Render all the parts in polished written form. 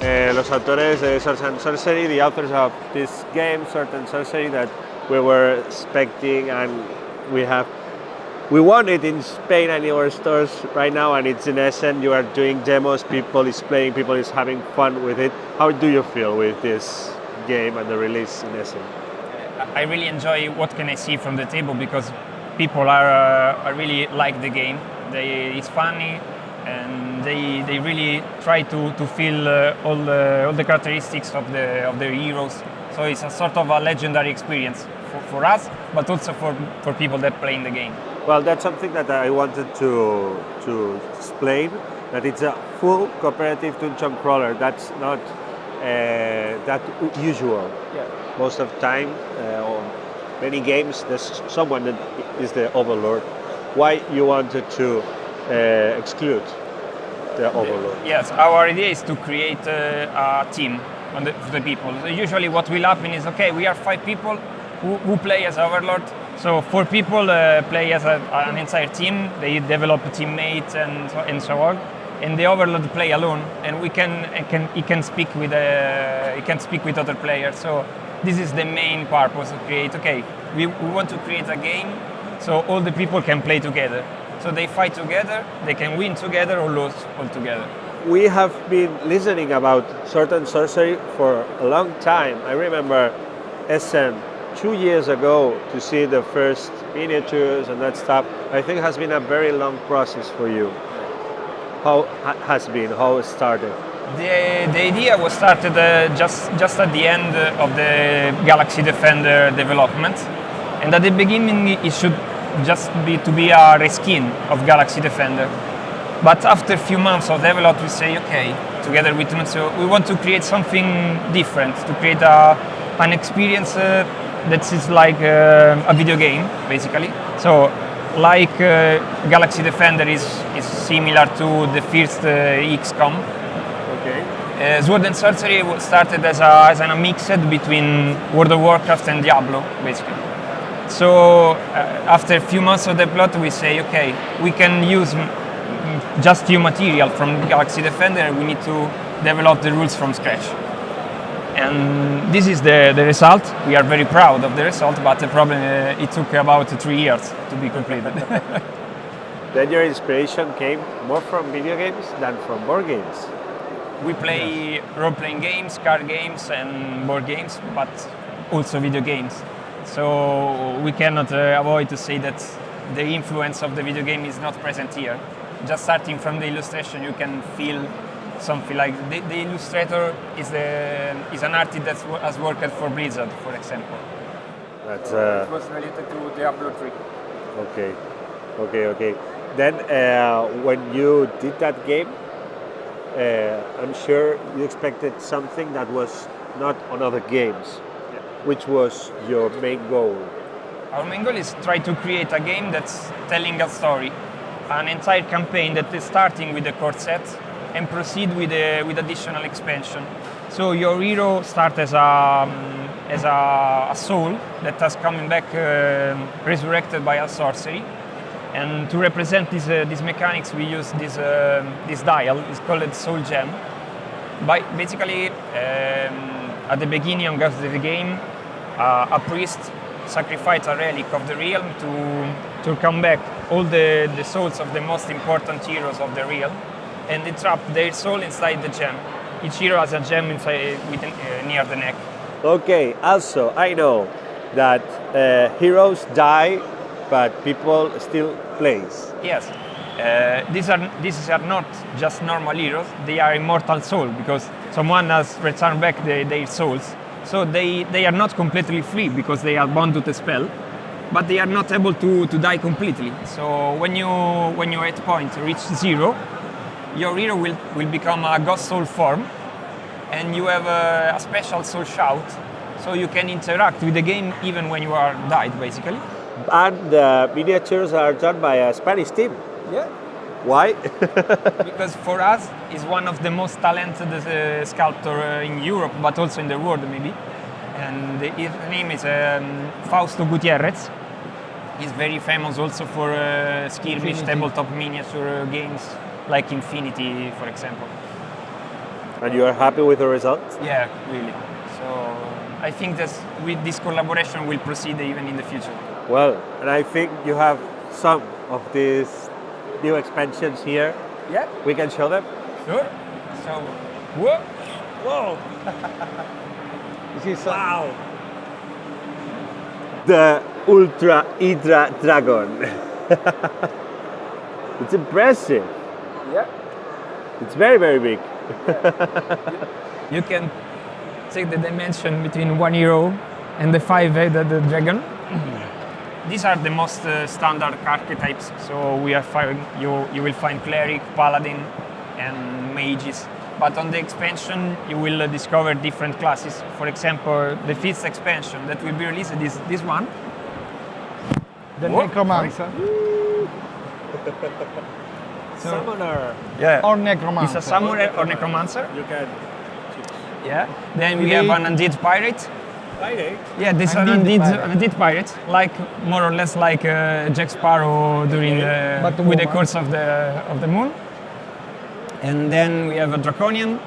los autores de Sword Sorcery, the authors of this game, Sword Sorcery, that we were expecting, and we won it in Spain and in our stores right now, and it's in Essen. You are doing demos, people is playing, people is having fun with it. How do you feel with this game and the release in Essen? I really enjoy what can I see from the table, because people are really like the game. It's funny, and they really try to feel all the characteristics of the heroes. So it's a sort of a legendary experience for us, but also for people that play in the game. Well, that's something that I wanted to explain, that it's a full cooperative dungeon crawler. That's not that usual. Yeah. Most of the time, on many games, there's someone that is the overlord. Why you wanted to exclude the overlord? Yes, our idea is to create a team on the people. So usually what will happen is, okay, we are 5 people who play as overlord. So 4 people play as an entire team. They develop a teammate and so on. And the overlord play alone, and he can speak with other players. So this is the main purpose to create. Okay, we want to create a game so all the people can play together. So they fight together, they can win together or lose all together. We have been listening about Sword and Sorcery for a long time. I remember Essen 2 years ago to see the first miniatures and that stuff. I think it has been a very long process for you. How it started? The idea was started just at the end of the Galaxy Defender development, and at the beginning it should just be a reskin of Galaxy Defender. But after a few months of development, we say, okay, together with Nunzio, we want to create something different, to create an experience that is like a video game, basically. So, like Galaxy Defender is similar to the first XCOM. Okay. Sword and Sorcery started as a mix between World of Warcraft and Diablo, basically. So after a few months of development, we say, okay, we can use just few material from Galaxy Defender. We need to develop the rules from scratch. And this is the result. We are very proud of the result, but the problem, it took about 3 years to be completed. Then your inspiration came more from video games than from board games. We play role-playing games, card games and board games, but also video games. So we cannot avoid to say that the influence of the video game is not present here. Just starting from the illustration, you can feel something like the illustrator is an artist that has worked for Blizzard, for example. That's it was related to Diablo 3. Okay. Then when you did that game, I'm sure you expected something that was not on other games. Yeah. Which was your main goal? Our main goal is try to create a game that's telling a story, an entire campaign that is starting with the core set and proceed with additional expansion. So your hero starts as a soul that has coming back resurrected by a sorcery. And to represent these mechanics, we use this dial. It's called Soul Gem. Basically, at the beginning of the game, a priest sacrificed a relic of the realm to come back all the souls of the most important heroes of the realm, and they trap their soul inside the gem. Each hero has a gem inside near the neck. Okay. Also, I know that heroes die, but people still plays. Yes, these are not just normal heroes. They are immortal souls because someone has returned back their souls. So they are not completely free because they are bound to the spell, but they are not able to die completely. So when your hit point reach 0, your hero will become a ghost soul form, and you have a special soul shout, so you can interact with the game even when you are died, basically. And the miniatures are done by a Spanish team. Yeah. Why? Because for us, he's one of the most talented sculptors in Europe, but also in the world, maybe. And his name is Fausto Gutierrez. He's very famous also for skirmish tabletop miniature games, like Infinity, for example. And you are happy with the results? Yeah, really. So I think that with this collaboration will proceed even in the future. Well, and I think you have some of these new expansions here. Yeah, We can show them. sure. So, whoa. Whoa! This is wow. The Ultra Hydra Dragon. It's impressive. Yeah. It's very, very big. You can take the dimension between 1 euro and the 5-headed dragon. These are the most standard archetypes. So we are you will find cleric, paladin, and mages. But on the expansion, you will discover different classes. For example, the 5th expansion that will be released is this one. The Whoa, necromancer Summoner. Yeah. or necromancer. It's a samurai or necromancer. You can. Yeah. Then we have an undead pirate. Friday. Yeah, this is an Undead pirate. undead pirate, like more or less like Jack Sparrow during But with the woman. course of the moon. And then we have a draconian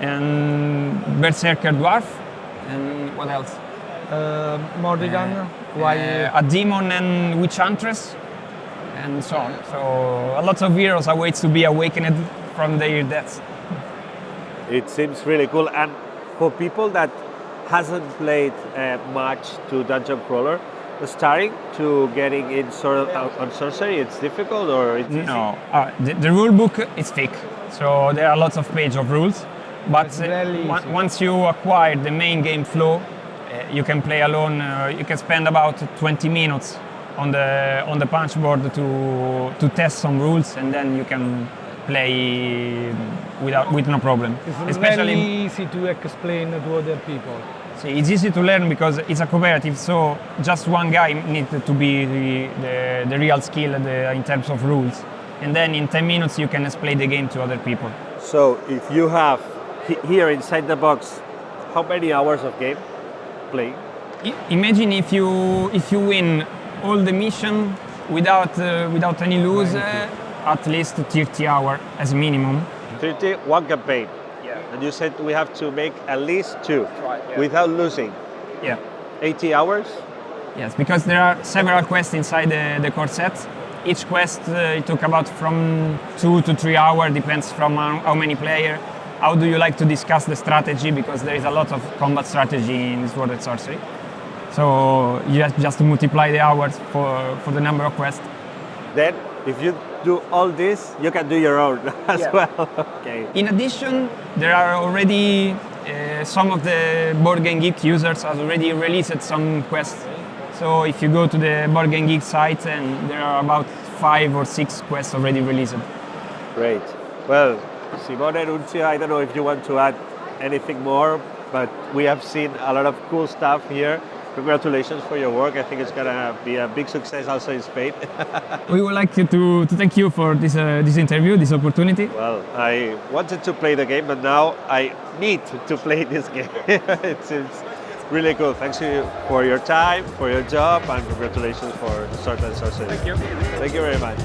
and berserker dwarf, and what else? Morrigan, why? A demon and witch huntress, and so on. So a lot of heroes await to be awakened from their deaths. It seems really cool. And for people that hasn't played much to Dungeon Crawler, starting to getting in on sorcery, it's difficult or it's easy? No, the rule book is thick, so there are lots of pages of rules. But It's really easy. once you acquire the main game flow, you can play alone. You can spend about 20 minutes on the punch board to test some rules, and then you can play with no problem. It's really easy to explain to other people. See, it's easy to learn because it's a cooperative, so just one guy needs to be the real skill in terms of rules. And then in 10 minutes you can explain the game to other people. So if you have here inside the box, how many hours of game playing? Imagine if you win all the mission without any lose, at least 30 hours as minimum. 30, one campaign. Yeah. And you said we have to make at least 2 right, yeah. without losing. Yeah. 80 hours? Yes, because there are several quests inside the core set. Each quest it took about from 2 to 3 hours, depends from how many players. How do you like to discuss the strategy? Because there is a lot of combat strategy in Sword Sorcery. So you have just to multiply the hours for the number of quests. Then if you do all this, you can do your own as Yeah. well. Okay. In addition, there are already some of the Board Game Geek users have already released some quests. So if you go to the Board Game Geek site, and there are about 5 or 6 quests already released. Great. Well, Simone, Nunzio, I don't know if you want to add anything more, but we have seen a lot of cool stuff here. Congratulations for your work. I think it's gonna be a big success also in Spain. We would like to thank you for this interview, this opportunity. Well, I wanted to play the game, but now I need to play this game. It seems really cool. Thanks you for your time, for your job, and congratulations for Sword Sorcery. Thank you. Thank you very much.